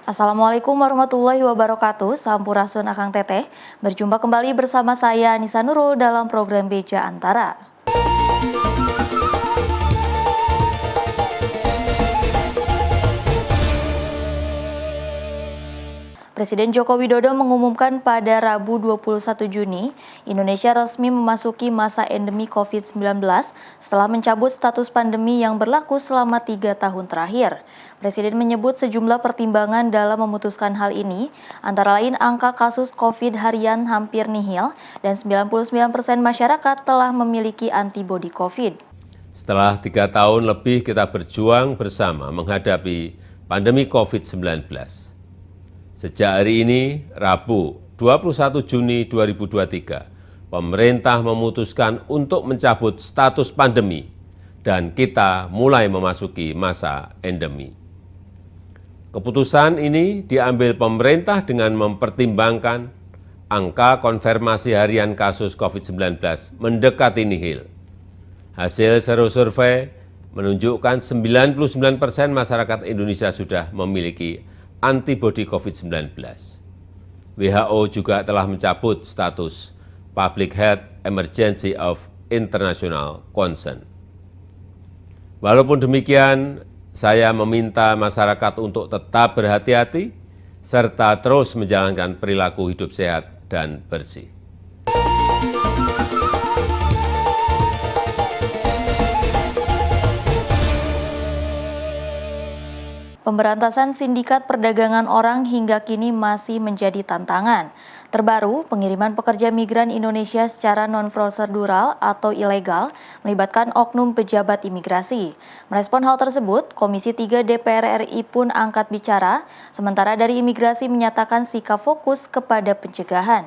Assalamualaikum warahmatullahi wabarakatuh. Sampurasun Akang Teteh. Berjumpa kembali bersama saya Anissa Nurul dalam program Beja Antara. Presiden Joko Widodo mengumumkan pada Rabu 21 Juni, Indonesia resmi memasuki masa endemi COVID-19 setelah mencabut status pandemi yang berlaku selama 3 tahun terakhir. Presiden menyebut sejumlah pertimbangan dalam memutuskan hal ini, antara lain angka kasus COVID harian hampir nihil dan 99% masyarakat telah memiliki antibodi COVID. Setelah 3 tahun lebih kita berjuang bersama menghadapi pandemi COVID-19. Sejak hari ini, Rabu 21 Juni 2023, pemerintah memutuskan untuk mencabut status pandemi dan kita mulai memasuki masa endemi. Keputusan ini diambil pemerintah dengan mempertimbangkan angka konfirmasi harian kasus COVID-19 mendekati nihil. Hasil survei menunjukkan 99% masyarakat Indonesia sudah memiliki antibodi COVID-19. WHO juga telah mencabut status Public Health Emergency of International Concern. Walaupun demikian, saya meminta masyarakat untuk tetap berhati-hati serta terus menjalankan perilaku hidup sehat dan bersih. Pemberantasan sindikat perdagangan orang hingga kini masih menjadi tantangan. Terbaru, pengiriman pekerja migran Indonesia secara non-prosedural atau ilegal melibatkan oknum pejabat imigrasi. Merespon hal tersebut, Komisi 3 DPR RI pun angkat bicara, sementara dari imigrasi menyatakan sikap fokus kepada pencegahan.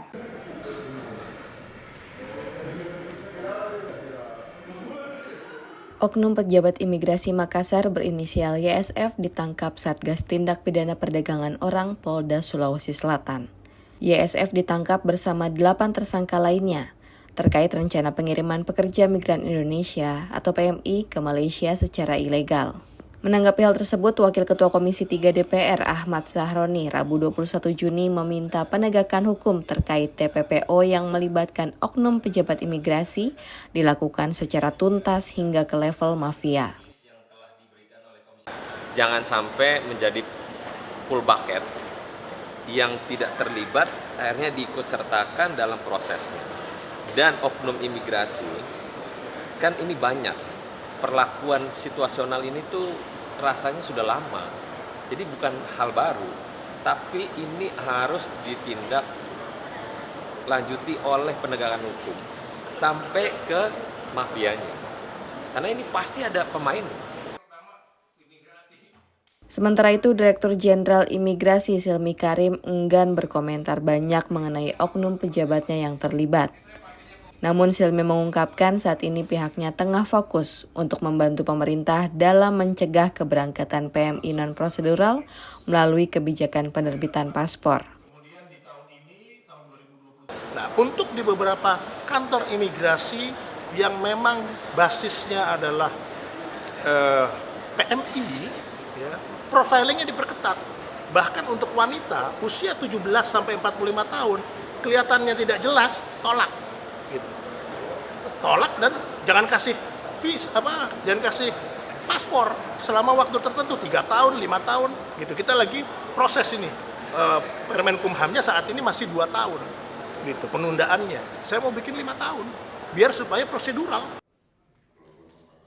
Oknum pejabat imigrasi Makassar berinisial YSF ditangkap Satgas Tindak Pidana Perdagangan Orang Polda Sulawesi Selatan. YSF ditangkap bersama 8 tersangka lainnya terkait rencana pengiriman pekerja migran Indonesia atau PMI ke Malaysia secara ilegal. Menanggapi hal tersebut, Wakil Ketua Komisi 3 DPR Ahmad Sahroni Rabu 21 Juni meminta penegakan hukum terkait TPPO yang melibatkan oknum pejabat imigrasi dilakukan secara tuntas hingga ke level mafia. Jangan sampai menjadi full bucket yang tidak terlibat akhirnya diikutsertakan dalam prosesnya. Dan oknum imigrasi, kan ini banyak. Perlakuan situasional ini tuh rasanya sudah lama, jadi bukan hal baru, tapi ini harus ditindak lanjuti oleh penegakan hukum sampai ke mafianya, karena ini pasti ada pemain. Sementara itu, Direktur Jenderal Imigrasi Silmi Karim enggan berkomentar banyak mengenai oknum pejabatnya yang terlibat. Namun Silmi mengungkapkan saat ini pihaknya tengah fokus untuk membantu pemerintah dalam mencegah keberangkatan PMI non-prosedural melalui kebijakan penerbitan paspor. Nah, untuk di beberapa kantor imigrasi yang memang basisnya adalah PMI, ya, profilingnya diperketat. Bahkan untuk wanita usia 17 sampai 45 tahun kelihatannya tidak jelas, tolak. Gitu. Tolak dan jangan kasih jangan kasih paspor selama waktu tertentu 3 tahun, 5 tahun gitu. Kita lagi proses ini. Permenkumhamnya saat ini masih 2 tahun gitu penundaannya. Saya mau bikin 5 tahun biar supaya prosedural.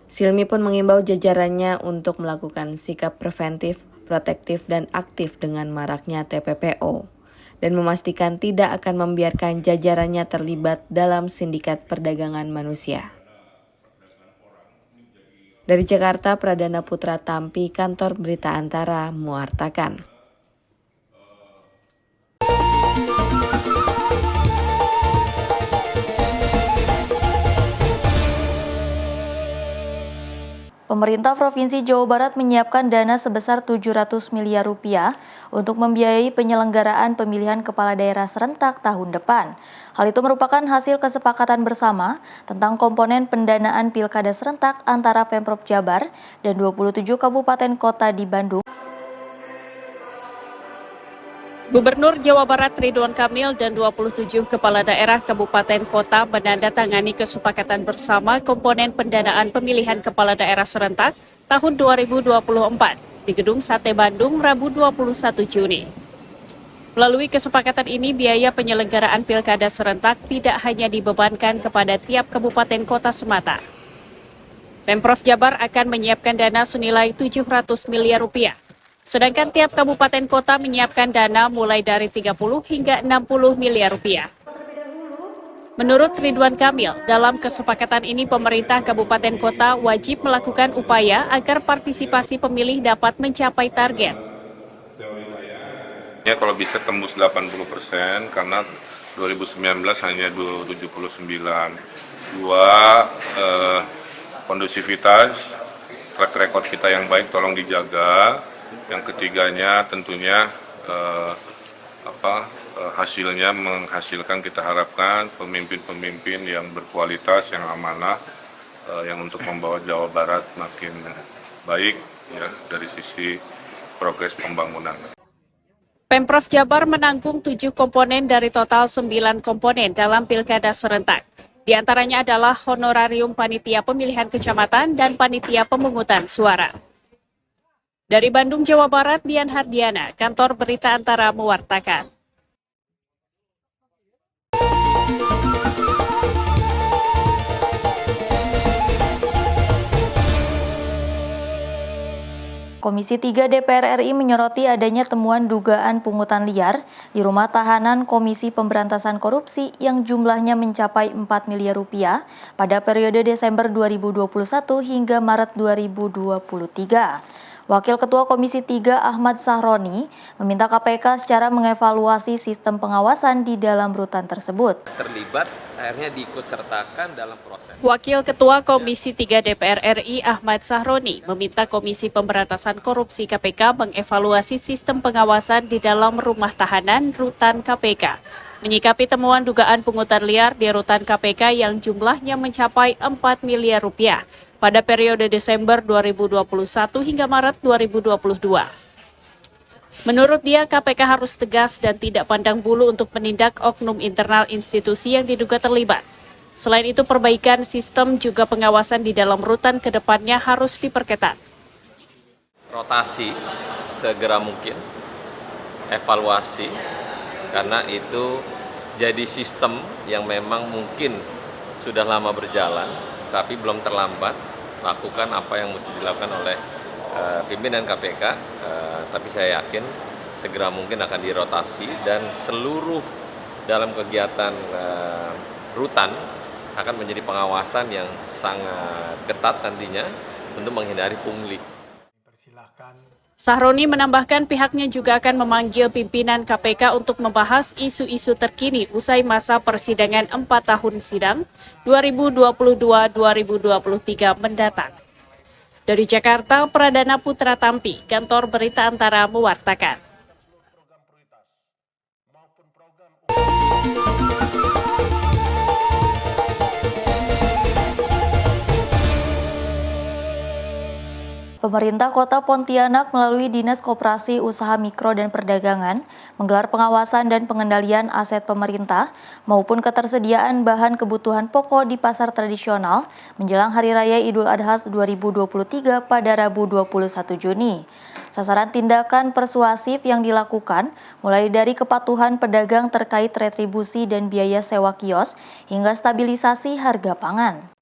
Silmi pun mengimbau jajarannya untuk melakukan sikap preventif, protektif dan aktif dengan maraknya TPPO. Dan memastikan tidak akan membiarkan jajarannya terlibat dalam sindikat perdagangan manusia. Dari Jakarta, Pradana Putra Tampi, Kantor Berita Antara, mewartakan. Pemerintah Provinsi Jawa Barat menyiapkan dana sebesar 700 miliar rupiah untuk membiayai penyelenggaraan pemilihan kepala daerah serentak tahun depan. Hal itu merupakan hasil kesepakatan bersama tentang komponen pendanaan pilkada serentak antara Pemprov Jabar dan 27 kabupaten kota di Bandung. Gubernur Jawa Barat Ridwan Kamil dan 27 kepala daerah kabupaten kota menandatangani kesepakatan bersama komponen pendanaan pemilihan kepala daerah serentak tahun 2024 di Gedung Sate Bandung Rabu 21 Juni. Melalui kesepakatan ini, biaya penyelenggaraan pilkada serentak tidak hanya dibebankan kepada tiap kabupaten kota semata. Pemprov Jabar akan menyiapkan dana senilai 700 miliar rupiah. Sedangkan tiap kabupaten kota menyiapkan dana mulai dari 30 hingga 60 miliar rupiah. Menurut Ridwan Kamil, dalam kesepakatan ini pemerintah kabupaten kota wajib melakukan upaya agar partisipasi pemilih dapat mencapai target. Ya, kalau bisa tembus 80% karena 2019 hanya 79. Dua, kondusivitas, track record kita yang baik tolong dijaga. Yang ketiganya tentunya hasilnya menghasilkan, kita harapkan pemimpin-pemimpin yang berkualitas, yang amanah, yang untuk membawa Jawa Barat makin baik ya dari sisi progres pembangunan. Pemprov Jabar menanggung 7 komponen dari total 9 komponen dalam pilkada serentak. Di antaranya adalah honorarium panitia pemilihan kecamatan dan panitia pemungutan suara. Dari Bandung, Jawa Barat, Dian Hardiana, Kantor Berita Antara mewartakan. Komisi 3 DPR RI menyoroti adanya temuan dugaan pungutan liar di rumah tahanan Komisi Pemberantasan Korupsi yang jumlahnya mencapai 4 miliar rupiah pada periode Desember 2021 hingga Maret 2023. Wakil Ketua Komisi 3 Ahmad Sahroni meminta KPK secara mengevaluasi sistem pengawasan di dalam rutan tersebut. Terlibat, akhirnya diikutsertakan dalam proses. Wakil Ketua Komisi 3 DPR RI Ahmad Sahroni meminta Komisi Pemberantasan Korupsi KPK mengevaluasi sistem pengawasan di dalam rumah tahanan rutan KPK. Menyikapi temuan dugaan pungutan liar di rutan KPK yang jumlahnya mencapai 4 miliar rupiah pada periode Desember 2021 hingga Maret 2022. Menurut dia, KPK harus tegas dan tidak pandang bulu untuk menindak oknum internal institusi yang diduga terlibat. Selain itu, perbaikan sistem juga pengawasan di dalam rutan ke depannya harus diperketat. Rotasi segera mungkin, evaluasi, karena itu jadi sistem yang memang mungkin sudah lama berjalan, tapi belum terlambat lakukan apa yang mesti dilakukan oleh pimpinan KPK, tapi saya yakin segera mungkin akan dirotasi dan seluruh dalam kegiatan rutan akan menjadi pengawasan yang sangat ketat nantinya untuk menghindari pungli. Sahroni menambahkan pihaknya juga akan memanggil pimpinan KPK untuk membahas isu-isu terkini usai masa persidangan 4 tahun sidang 2022-2023 mendatang. Dari Jakarta, Pradana Putra Tampi, Kantor Berita Antara mewartakan. Pemerintah Kota Pontianak melalui Dinas Koperasi Usaha Mikro dan Perdagangan menggelar pengawasan dan pengendalian aset pemerintah maupun ketersediaan bahan kebutuhan pokok di pasar tradisional menjelang Hari Raya Idul Adha 2023 pada Rabu 21 Juni. Sasaran tindakan persuasif yang dilakukan mulai dari kepatuhan pedagang terkait retribusi dan biaya sewa kios hingga stabilisasi harga pangan.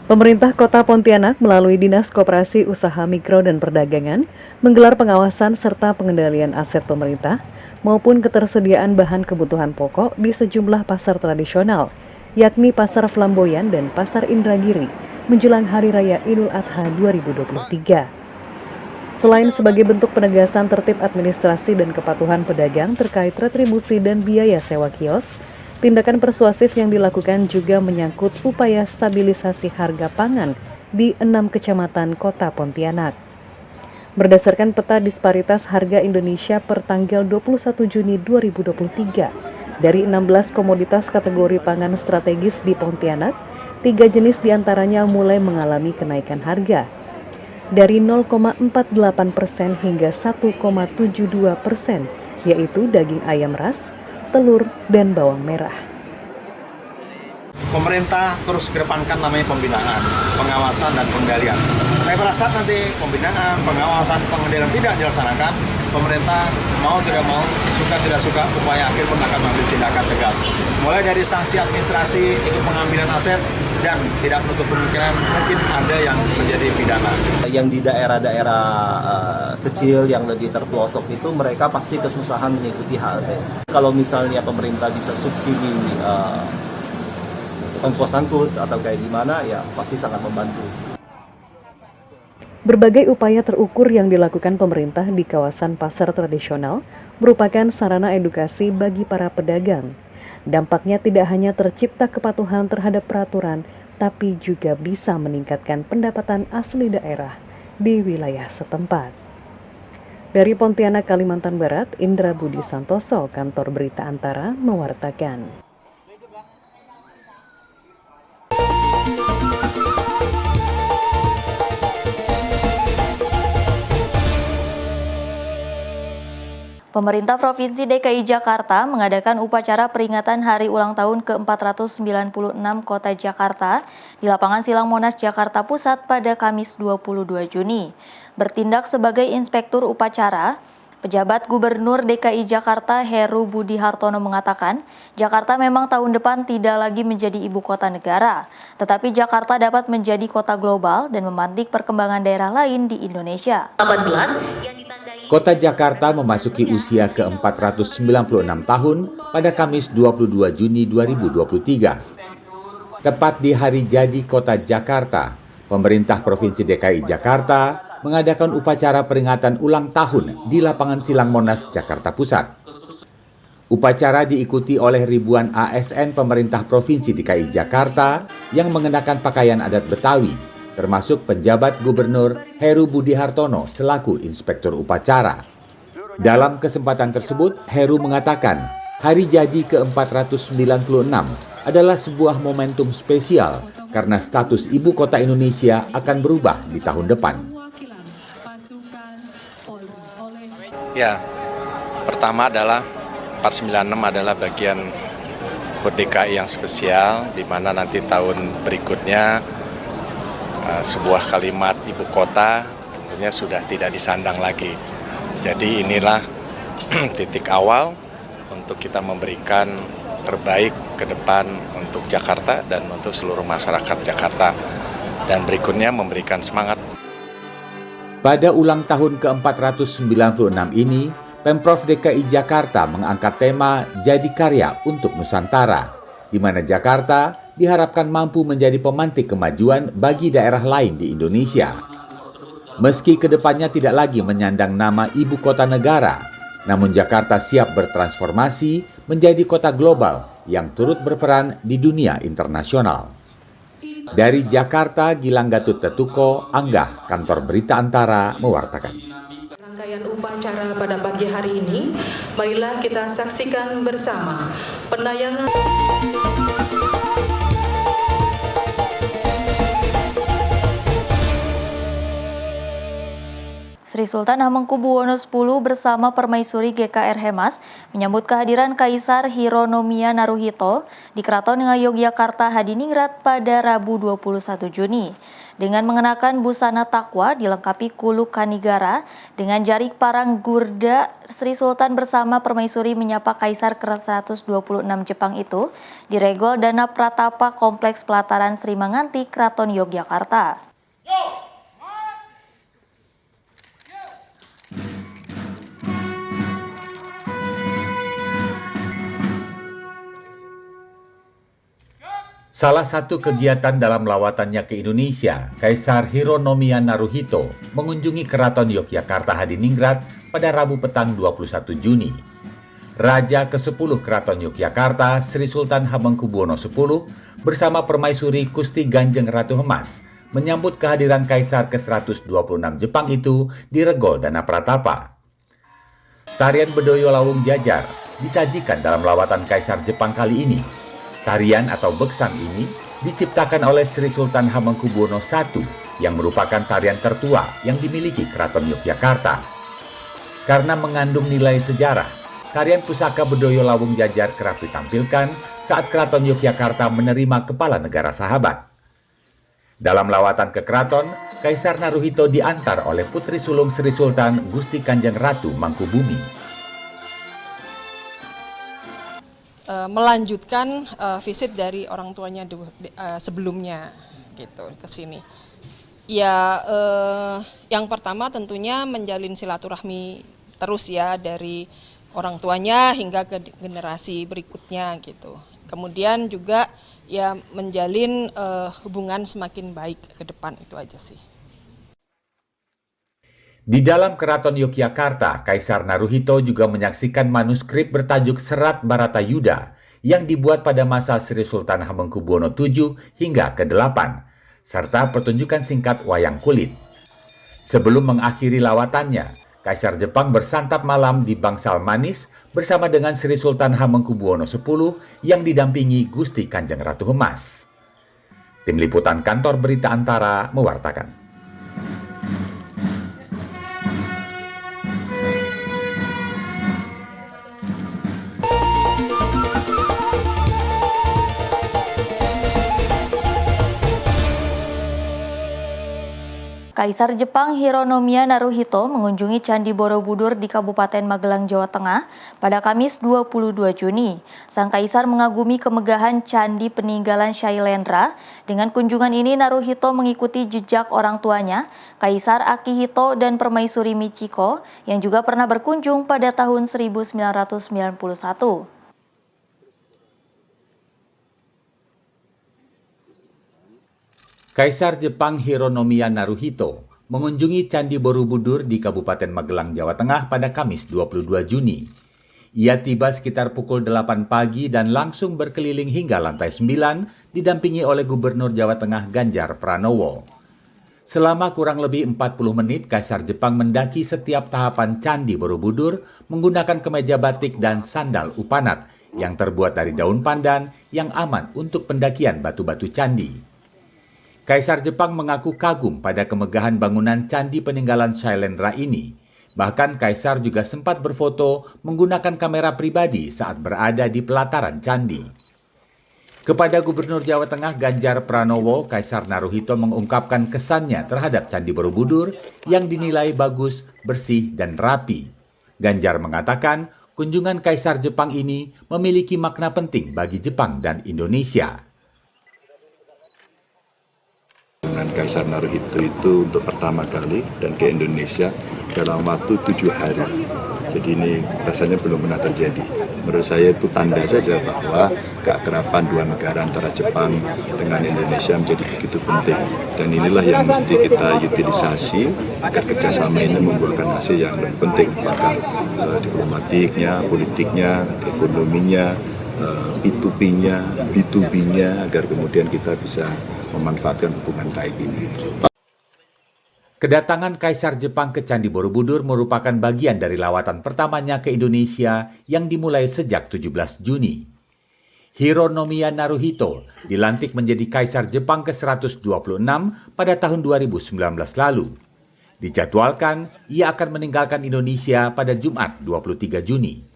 Pemerintah Kota Pontianak melalui Dinas Koperasi Usaha Mikro dan Perdagangan menggelar pengawasan serta pengendalian aset pemerintah maupun ketersediaan bahan kebutuhan pokok di sejumlah pasar tradisional, yakni Pasar Flamboyan dan Pasar Indragiri, menjelang Hari Raya Idul Adha 2023. Selain sebagai bentuk penegasan tertib administrasi dan kepatuhan pedagang terkait retribusi dan biaya sewa kios, tindakan persuasif yang dilakukan juga menyangkut upaya stabilisasi harga pangan di 6 kecamatan Kota Pontianak. Berdasarkan peta disparitas harga Indonesia per tanggal 21 Juni 2023, dari 16 komoditas kategori pangan strategis di Pontianak, 3 jenis diantaranya mulai mengalami kenaikan harga. dari 0,48% hingga 1,72%, yaitu daging ayam ras, telur, dan bawang merah. Pemerintah terus kedepankan namanya pembinaan, pengawasan, dan pengendalian. Tapi pada saat nanti pembinaan, pengawasan, pengendalian tidak dilaksanakan, pemerintah mau tidak mau, suka tidak suka, upaya akhir pun akan mengambil tindakan tegas. Mulai dari sanksi administrasi, itu pengambilan aset, dan tidak menutup kemungkinan mungkin ada yang menjadi pidana. Yang di daerah-daerah kecil yang lebih terpelosok itu mereka pasti kesusahan mengikuti HLT. Kalau misalnya pemerintah bisa subsidi ongkos angkut atau kayak gimana, ya pasti sangat membantu. Berbagai upaya terukur yang dilakukan pemerintah di kawasan pasar tradisional merupakan sarana edukasi bagi para pedagang. Dampaknya tidak hanya tercipta kepatuhan terhadap peraturan, tapi juga bisa meningkatkan pendapatan asli daerah di wilayah setempat. Dari Pontianak, Kalimantan Barat, Indra Budi Santoso, Kantor Berita Antara, mewartakan. Pemerintah Provinsi DKI Jakarta mengadakan upacara peringatan Hari Ulang Tahun ke-496 Kota Jakarta di Lapangan Silang Monas, Jakarta Pusat pada Kamis 22 Juni. Bertindak sebagai inspektur upacara, pejabat Gubernur DKI Jakarta Heru Budi Hartono mengatakan, Jakarta memang tahun depan tidak lagi menjadi ibu kota negara, tetapi Jakarta dapat menjadi kota global dan memantik perkembangan daerah lain di Indonesia. Kota Jakarta memasuki usia ke-496 tahun pada Kamis 22 Juni 2023. Tepat di hari jadi Kota Jakarta, pemerintah Provinsi DKI Jakarta mengadakan upacara peringatan ulang tahun di Lapangan Silang Monas, Jakarta Pusat. Upacara diikuti oleh ribuan ASN pemerintah Provinsi DKI Jakarta yang mengenakan pakaian adat Betawi, termasuk penjabat Gubernur Heru Budi Hartono selaku inspektur upacara. Dalam kesempatan tersebut, Heru mengatakan hari jadi ke-496 adalah sebuah momentum spesial karena status ibu kota Indonesia akan berubah di tahun depan. Ya, pertama adalah 496 adalah bagian DKI yang spesial, di mana nanti tahun berikutnya sebuah kalimat ibu kota tentunya sudah tidak disandang lagi. Jadi inilah titik awal untuk kita memberikan terbaik ke depan untuk Jakarta dan untuk seluruh masyarakat Jakarta. Dan berikutnya memberikan semangat. Pada ulang tahun ke-496 ini, Pemprov DKI Jakarta mengangkat tema Jadi Karya untuk Nusantara, di mana Jakarta diharapkan mampu menjadi pemantik kemajuan bagi daerah lain di Indonesia. Meski kedepannya tidak lagi menyandang nama ibu kota negara, namun Jakarta siap bertransformasi menjadi kota global yang turut berperan di dunia internasional. Dari Jakarta, Gilang Gatut Tetuko, Anggah, Kantor Berita Antara, mewartakan. Rangkaian upacara pada pagi hari ini, marilah kita saksikan bersama penayangan. Sri Sultan Hamengkubuwono X bersama Permaisuri GKR Hemas menyambut kehadiran Kaisar Hironomiya Naruhito di Keraton Ngayogyakarta Hadiningrat pada Rabu 21 Juni. Dengan mengenakan busana takwa dilengkapi kuluk kanigara dengan jarik parang gurda, Sri Sultan bersama Permaisuri menyapa Kaisar ke-126 Jepang itu di Regol Dana Pratapa Kompleks Pelataran Sri Manganti, Keraton Yogyakarta. Salah satu kegiatan dalam lawatannya ke Indonesia, Kaisar Hironomiya Naruhito mengunjungi Keraton Yogyakarta Hadiningrat pada Rabu petang 21 Juni. Raja ke-10 Keraton Yogyakarta, Sri Sultan Hamengkubuwono X bersama Permaisuri Kusti Ganjeng Ratu Hemas menyambut kehadiran Kaisar ke-126 Jepang itu di Regol Dana Pratapa. Tarian Bedoyo Lawung Jajar disajikan dalam lawatan Kaisar Jepang kali ini. Tarian atau beksang ini diciptakan oleh Sri Sultan Hamengkubuwono I yang merupakan tarian tertua yang dimiliki Keraton Yogyakarta. Karena mengandung nilai sejarah, tarian pusaka Bedoyo Lawung Jajar kerap ditampilkan saat Keraton Yogyakarta menerima kepala negara sahabat. Dalam lawatan ke keraton, Kaisar Naruhito diantar oleh Putri Sulung Sri Sultan Gusti Kanjeng Ratu Mangkubumi. Melanjutkan visit dari orang tuanya sebelumnya gitu ke sini. Ya, yang pertama tentunya menjalin silaturahmi terus ya dari orang tuanya hingga ke generasi berikutnya gitu. Kemudian juga ya menjalin hubungan semakin baik ke depan, itu aja sih. Di dalam Keraton Yogyakarta, Kaisar Naruhito juga menyaksikan manuskrip bertajuk Serat Baratayuda yang dibuat pada masa Sri Sultan Hamengkubuwono VII hingga ke-8, serta pertunjukan singkat wayang kulit. Sebelum mengakhiri lawatannya, Kaisar Jepang bersantap malam di Bangsal Manis bersama dengan Sri Sultan Hamengkubuwono X yang didampingi Gusti Kanjeng Ratu Hemas. Tim Liputan Kantor Berita Antara mewartakan. Kaisar Jepang Hironomiya Naruhito mengunjungi Candi Borobudur di Kabupaten Magelang, Jawa Tengah pada Kamis 22 Juni. Sang Kaisar mengagumi kemegahan Candi peninggalan Shailendra. Dengan kunjungan ini Naruhito mengikuti jejak orang tuanya, Kaisar Akihito dan Permaisuri Michiko, yang juga pernah berkunjung pada tahun 1991. Kaisar Jepang Hironomiya Naruhito mengunjungi Candi Borobudur di Kabupaten Magelang, Jawa Tengah pada Kamis 22 Juni. Ia tiba sekitar pukul 8 pagi dan langsung berkeliling hingga lantai 9 didampingi oleh Gubernur Jawa Tengah Ganjar Pranowo. Selama kurang lebih 40 menit, Kaisar Jepang mendaki setiap tahapan Candi Borobudur menggunakan kemeja batik dan sandal upanat yang terbuat dari daun pandan yang aman untuk pendakian batu-batu candi. Kaisar Jepang mengaku kagum pada kemegahan bangunan candi peninggalan Shailendra ini. Bahkan Kaisar juga sempat berfoto menggunakan kamera pribadi saat berada di pelataran candi. Kepada Gubernur Jawa Tengah Ganjar Pranowo, Kaisar Naruhito mengungkapkan kesannya terhadap Candi Borobudur yang dinilai bagus, bersih, dan rapi. Ganjar mengatakan kunjungan Kaisar Jepang ini memiliki makna penting bagi Jepang dan Indonesia. Kaisar Naruhito itu untuk pertama kali dan ke Indonesia dalam waktu 7 hari. Jadi ini rasanya belum pernah terjadi. Menurut saya itu tanda saja bahwa keakraban dua negara antara Jepang dengan Indonesia menjadi begitu penting. Dan inilah yang mesti kita utilisasi agar kerjasama ini membuahkan hasil yang lebih penting. Maka diplomatiknya, politiknya, ekonominya, P2P-nya, B2B-nya, agar kemudian kita bisa memanfaatkan hubungan baik ini. Kedatangan Kaisar Jepang ke Candi Borobudur merupakan bagian dari lawatan pertamanya ke Indonesia yang dimulai sejak 17 Juni. Hironomiya Naruhito dilantik menjadi Kaisar Jepang ke-126 pada tahun 2019 lalu. Dijadwalkan, ia akan meninggalkan Indonesia pada Jumat 23 Juni.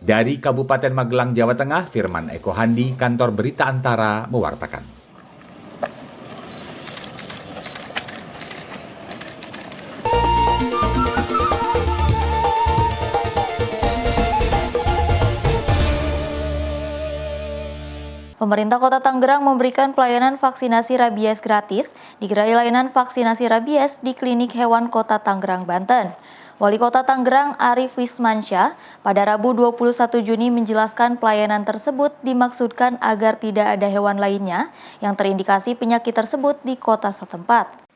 Dari Kabupaten Magelang, Jawa Tengah, Firman Eko Handi, Kantor Berita Antara, mewartakan. Pemerintah Kota Tangerang memberikan pelayanan vaksinasi rabies gratis di gerai layanan vaksinasi rabies di Klinik Hewan Kota Tangerang, Banten. Wali Kota Tangerang Arif Wismansyah pada Rabu 21 Juni menjelaskan pelayanan tersebut dimaksudkan agar tidak ada hewan lainnya yang terindikasi penyakit tersebut di kota setempat.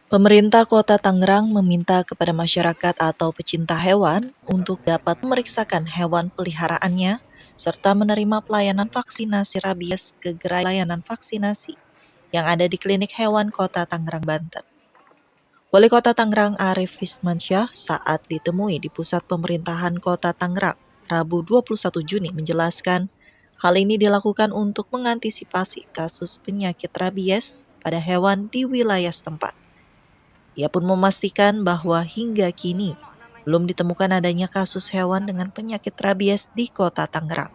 Pemerintah Kota Tangerang meminta kepada masyarakat atau pecinta hewan untuk dapat memeriksakan hewan peliharaannya serta menerima pelayanan vaksinasi rabies ke gerai layanan vaksinasi yang ada di Klinik Hewan Kota Tangerang, Banten. Wali Kota Tangerang Arif Wismansyah saat ditemui di Pusat Pemerintahan Kota Tangerang Rabu 21 Juni menjelaskan Hal ini dilakukan untuk mengantisipasi kasus penyakit rabies pada hewan di wilayah setempat. Ia pun memastikan bahwa hingga kini belum ditemukan adanya kasus hewan dengan penyakit rabies di Kota Tangerang.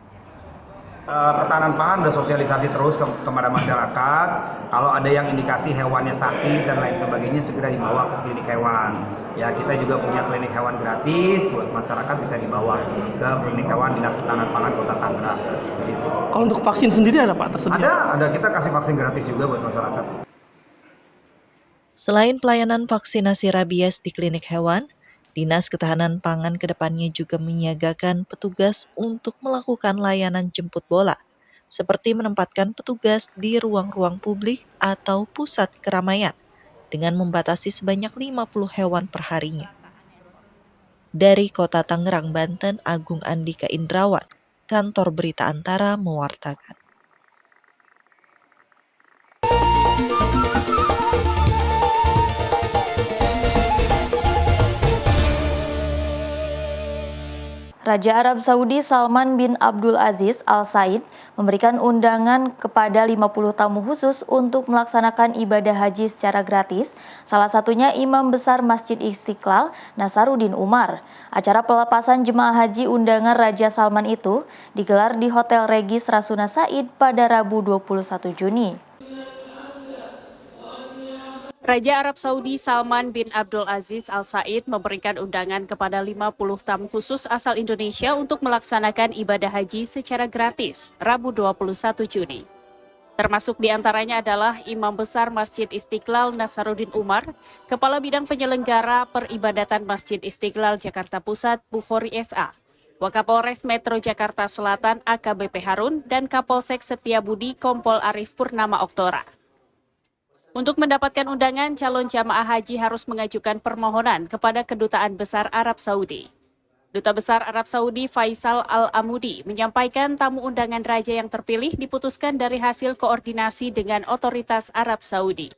Ketahanan pangan sudah sosialisasi terus kepada masyarakat. Kalau ada yang indikasi hewannya sakit dan lain sebagainya, segera dibawa ke klinik hewan. Ya, kita juga punya klinik hewan gratis buat masyarakat, bisa dibawa ke klinik hewan Dinas Ketahanan Pangan Kota Tangerang. Gitu. Kalau untuk vaksin sendiri ada Pak tersedia? Ada kita kasih vaksin gratis juga buat masyarakat. Selain pelayanan vaksinasi rabies di klinik hewan, Dinas Ketahanan Pangan kedepannya juga menyiagakan petugas untuk melakukan layanan jemput bola, seperti menempatkan petugas di ruang-ruang publik atau pusat keramaian, dengan membatasi sebanyak 50 hewan per harinya. Dari Kota Tangerang, Banten, Agung Andika Indrawan, Kantor Berita Antara mewartakan. Raja Arab Saudi Salman bin Abdul Aziz Al Said memberikan undangan kepada 50 tamu khusus untuk melaksanakan ibadah haji secara gratis, salah satunya Imam Besar Masjid Istiqlal Nasaruddin Umar. Acara pelepasan jemaah haji undangan Raja Salman itu digelar di Hotel Regis Rasuna Said pada Rabu 21 Juni. Raja Arab Saudi Salman bin Abdul Aziz Al Said memberikan undangan kepada 50 tamu khusus asal Indonesia untuk melaksanakan ibadah haji secara gratis, Rabu 21 Juni. Termasuk diantaranya adalah Imam Besar Masjid Istiqlal Nasaruddin Umar, Kepala Bidang Penyelenggara Peribadatan Masjid Istiqlal Jakarta Pusat Bukhari SA, Wakapolres Metro Jakarta Selatan AKBP Harun, dan Kapolsek Setiabudi Kompol Arif Purnama Oktora. Untuk mendapatkan undangan, calon jamaah haji harus mengajukan permohonan kepada Kedutaan Besar Arab Saudi. Duta Besar Arab Saudi Faisal Al-Amudi menyampaikan tamu undangan raja yang terpilih diputuskan dari hasil koordinasi dengan otoritas Arab Saudi.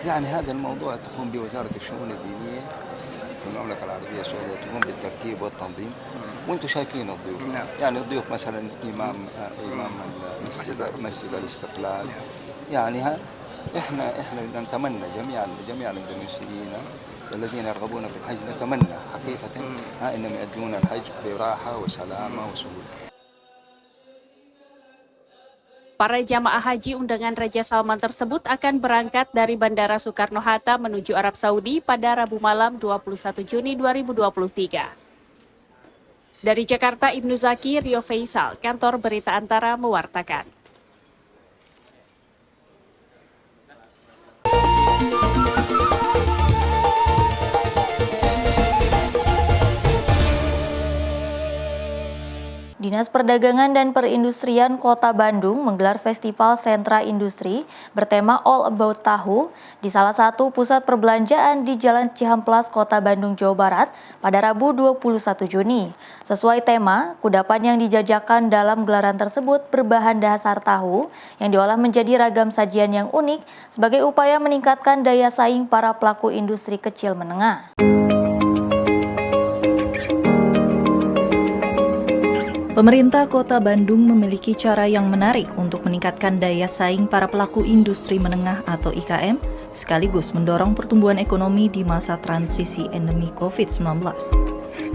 يعني هذا الموضوع تقوم بوزارة الشؤون الدينية في المملكة العربية السعودية، تقوم بالترتيب والتنظيم، وانتم شايفين الضيوف. يعني الضيوف مثلا إمام مسجد الاستقلال. يعني احنا نتمنى جميع الاندونيسيين الذين يرغبون في الحج، نتمنى حقيقة انهم يؤدون الحج براحة وسلامة وسهولة. Para jamaah haji undangan Raja Salman tersebut akan berangkat dari Bandara Soekarno-Hatta menuju Arab Saudi pada Rabu malam 21 Juni 2023. Dari Jakarta, Ibnu Zaki, Rio Faisal, Kantor Berita Antara mewartakan. Dinas Perdagangan dan Perindustrian Kota Bandung menggelar Festival Sentra Industri bertema All About Tahu di salah satu pusat perbelanjaan di Jalan Cihamplas, Kota Bandung, Jawa Barat pada Rabu 21 Juni. Sesuai tema, kudapan yang dijajakan dalam gelaran tersebut berbahan dasar tahu yang diolah menjadi ragam sajian yang unik sebagai upaya meningkatkan daya saing para pelaku industri kecil menengah. Pemerintah Kota Bandung memiliki cara yang menarik untuk meningkatkan daya saing para pelaku industri menengah atau IKM, sekaligus mendorong pertumbuhan ekonomi di masa transisi endemi COVID-19.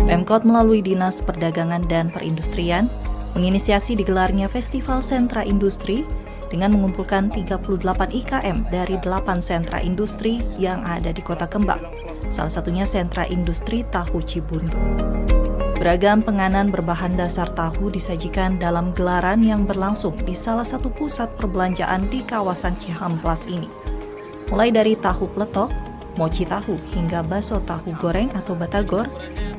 Pemkot melalui Dinas Perdagangan dan Perindustrian menginisiasi digelarnya Festival Sentra Industri dengan mengumpulkan 38 IKM dari 8 sentra industri yang ada di Kota Kembang, salah satunya Sentra Industri Tahu Cibuntu. Beragam penganan berbahan dasar tahu disajikan dalam gelaran yang berlangsung di salah satu pusat perbelanjaan di kawasan Cihamplas ini. Mulai dari tahu pletok, mochi tahu, hingga bakso tahu goreng atau batagor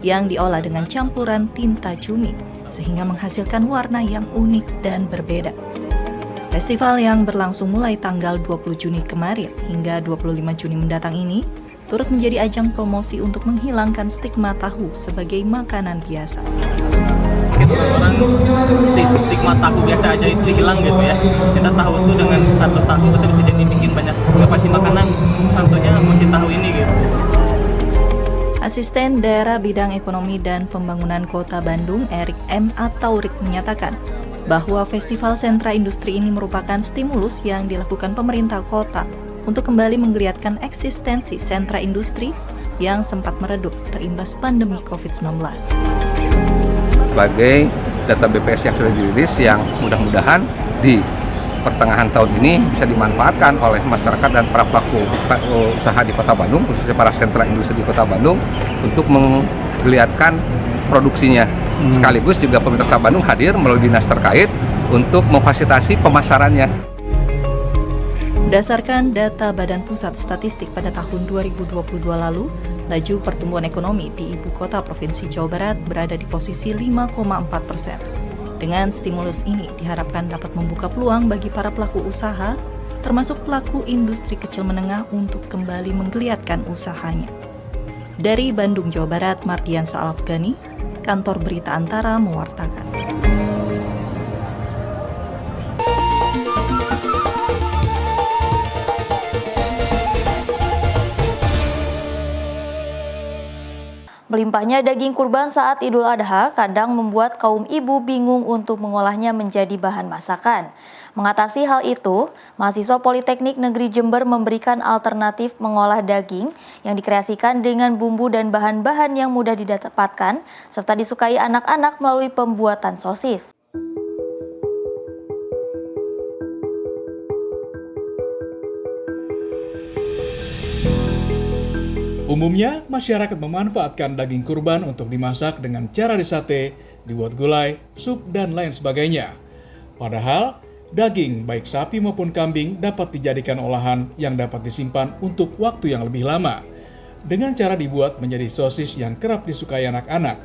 yang diolah dengan campuran tinta cumi sehingga menghasilkan warna yang unik dan berbeda. Festival yang berlangsung mulai tanggal 20 Juni kemarin hingga 25 Juni mendatang ini turut menjadi ajang promosi untuk menghilangkan stigma tahu sebagai makanan biasa. Orang stigma tahu biasa aja itu hilang gitu ya. Kita tahu itu dengan satu tahu kita bisa jadi bikin banyak pasti makanan, contohnya mochi tahu ini gitu. Asisten Daerah Bidang Ekonomi dan Pembangunan Kota Bandung, Erik M. Ataurik menyatakan bahwa Festival Sentra Industri ini merupakan stimulus yang dilakukan pemerintah kota untuk kembali menggeliatkan eksistensi sentra industri yang sempat meredup terimbas pandemi COVID-19. Sebagai data BPS yang sudah dirilis yang mudah-mudahan di pertengahan tahun ini bisa dimanfaatkan oleh masyarakat dan para pelaku usaha di Kota Bandung, khususnya para sentra industri di Kota Bandung untuk menggeliatkan produksinya. Sekaligus juga pemerintah Kota Bandung hadir melalui dinas terkait untuk memfasilitasi pemasarannya. Berdasarkan data Badan Pusat Statistik pada tahun 2022 lalu, laju pertumbuhan ekonomi di Ibu Kota Provinsi Jawa Barat berada di posisi 5,4%. Dengan stimulus ini diharapkan dapat membuka peluang bagi para pelaku usaha, termasuk pelaku industri kecil menengah untuk kembali menggeliatkan usahanya. Dari Bandung, Jawa Barat, Mardiansa Al-Afghani, Kantor Berita Antara mewartakan. Melimpahnya daging kurban saat Idul Adha kadang membuat kaum ibu bingung untuk mengolahnya menjadi bahan masakan. Mengatasi hal itu, mahasiswa Politeknik Negeri Jember memberikan alternatif mengolah daging yang dikreasikan dengan bumbu dan bahan-bahan yang mudah didapatkan serta disukai anak-anak melalui pembuatan sosis. Umumnya, masyarakat memanfaatkan daging kurban untuk dimasak dengan cara disate, dibuat gulai, sup, dan lain sebagainya. Padahal, daging baik sapi maupun kambing dapat dijadikan olahan yang dapat disimpan untuk waktu yang lebih lama, dengan cara dibuat menjadi sosis yang kerap disukai anak-anak.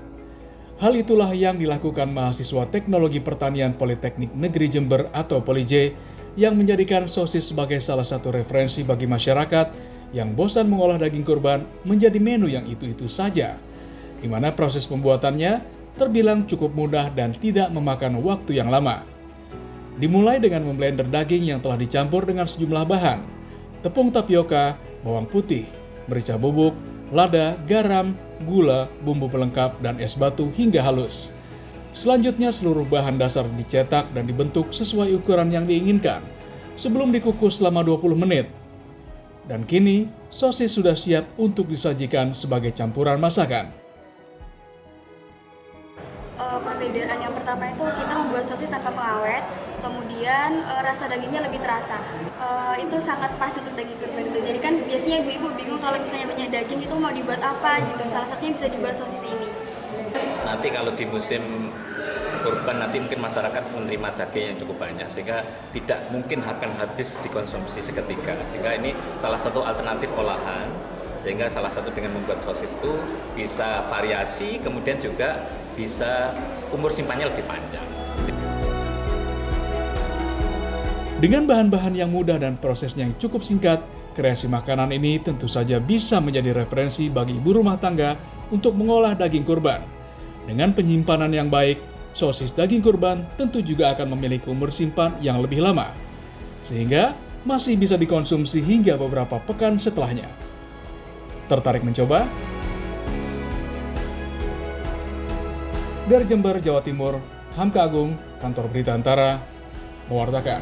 Hal itulah yang dilakukan mahasiswa Teknologi Pertanian Politeknik Negeri Jember atau Polij, yang menjadikan sosis sebagai salah satu referensi bagi masyarakat yang bosan mengolah daging kurban menjadi menu yang itu-itu saja, di mana proses pembuatannya terbilang cukup mudah dan tidak memakan waktu yang lama. Dimulai dengan memblender daging yang telah dicampur dengan sejumlah bahan, tepung tapioka, bawang putih, merica bubuk, lada, garam, gula, bumbu pelengkap, dan es batu hingga halus. Selanjutnya seluruh bahan dasar dicetak dan dibentuk sesuai ukuran yang diinginkan, sebelum dikukus selama 20 menit. Dan kini, sosis sudah siap untuk disajikan sebagai campuran masakan. Perbedaan yang pertama itu kita membuat sosis tanpa pengawet, kemudian rasa dagingnya lebih terasa. Itu sangat pas untuk daging kurban itu. Jadi kan biasanya ibu-ibu bingung kalau misalnya banyak daging itu mau dibuat apa gitu. Salah satunya bisa dibuat sosis ini. Nanti kalau di musim kurban nanti mungkin masyarakat menerima daging yang cukup banyak sehingga tidak mungkin akan habis dikonsumsi seketika, sehingga ini salah satu alternatif olahan, sehingga salah satu dengan membuat sosis itu bisa variasi, kemudian juga bisa umur simpannya lebih panjang. Dengan bahan-bahan yang mudah dan prosesnya yang cukup singkat, kreasi makanan ini tentu saja bisa menjadi referensi bagi ibu rumah tangga untuk mengolah daging kurban. Dengan penyimpanan yang baik, sosis daging kurban tentu juga akan memiliki umur simpan yang lebih lama, sehingga masih bisa dikonsumsi hingga beberapa pekan setelahnya. Tertarik mencoba? Dari Jember, Jawa Timur, Hamka Agung, Kantor Berita Antara, mewartakan.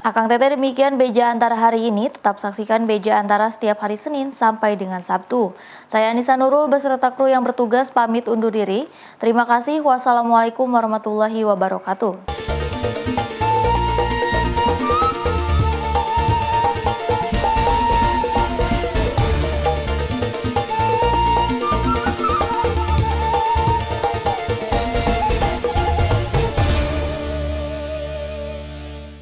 Akang Teteh, demikian Beja Antara hari ini. Tetap saksikan Beja Antara setiap hari Senin sampai dengan Sabtu. Saya Anissa Nurul beserta kru yang bertugas pamit undur diri. Terima kasih. Wassalamualaikum warahmatullahi wabarakatuh.